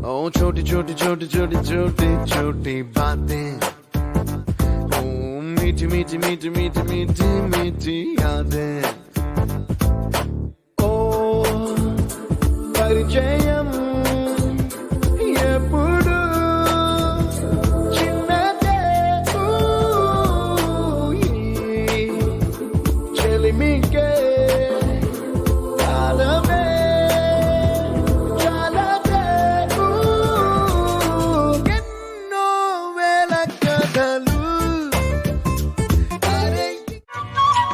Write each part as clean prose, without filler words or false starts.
ओ छोटी छोटी छोटी छोटी छोटी छोटी बातें, ओ मीठी मीठी मीठी मीठी मीठी मीठी यादें, ओ परिचयम ఎప్పుడు చిన్నదే చెలిమికే కాలమే చాలదే ఎన్నో వేల కథలు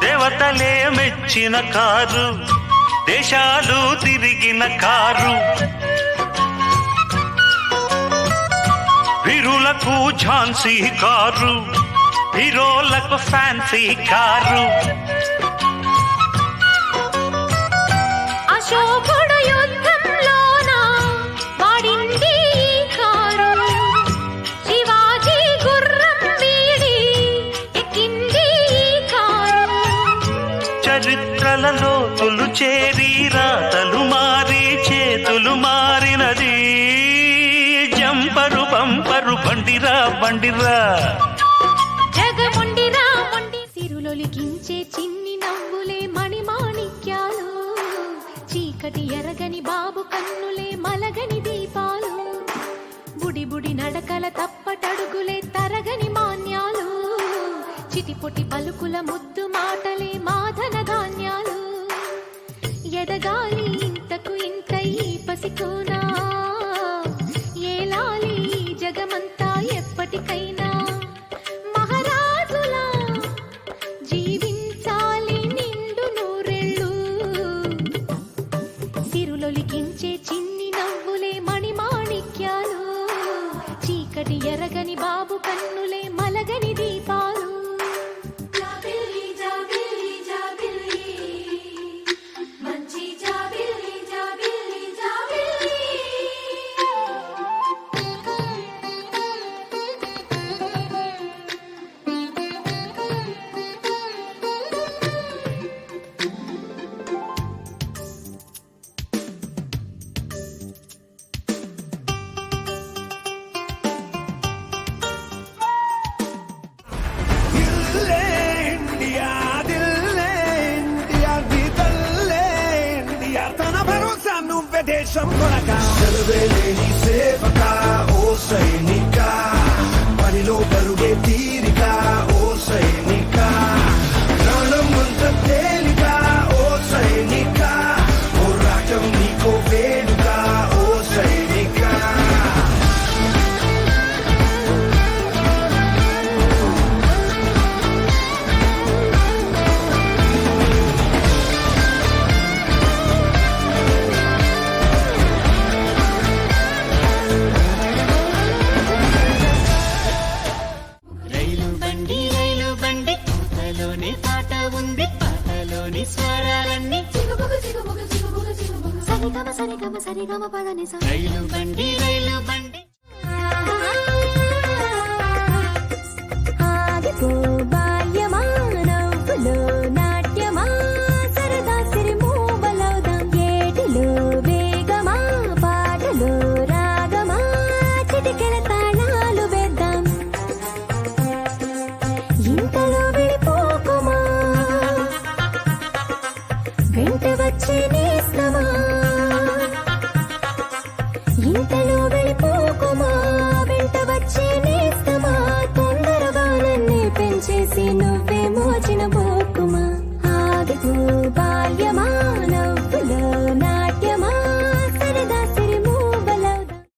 దేవతలే మెచ్చిన కారు, దేశాలు తిరిగిన కారు, వీరులకు ఝాన్సీ కారు, హీరోలకు ఫ్యాన్సీ కారు. అశోకుడు యుద్ధంలోన వాడింది ఈ కారు, శివాజీ గుర్రం వీడి ఎక్కింది ఈ కారు. చరిత్రలలో తొలు చేరి రాతలు మారి చేతులు మారినది, జంపరు బంపరు బండిరా బండిరా జగముండిరా మొండి. సిరులొలికించే చిన్ని నవ్వులే మణిమాణిక్యాలు, చీకటి ఎరగని బాబు కన్నులే మలగని దీపాలు, బుడి బుడి నడకల తప్పటడుగులే తరగని మాన్యాలు, చిటిపొటి పలుకుల ముద్దు మాటలే మాధన ధాన్యాలు. ఎదగాలి ఇంతకు ఇంత ఈ పసికోనా, ఏలాలి జగమంతా ఎప్పటికైనా, మహారాజులా జీవించాలి నిండు నూరెళ్ళు. సిరులొలికించే చిన్ని నవ్వులే మణిమాణిక్యాలు, చీకటి ఎరగని బాబు కన్నులే మలగని దీపాలు. దేశం కొరక సెలవేలేని సేవక ఓ సైనిక, పనిలో పరుగే తీరిక ఓ సైనిక, ప్రాణం అంత తేలిక ఓ సైనిక, పోరాటం నీకో వేడుక ఓ సైనిక. సరిగమ సరిగమ సరిగమ పదని రైలు బండి రైలు బండి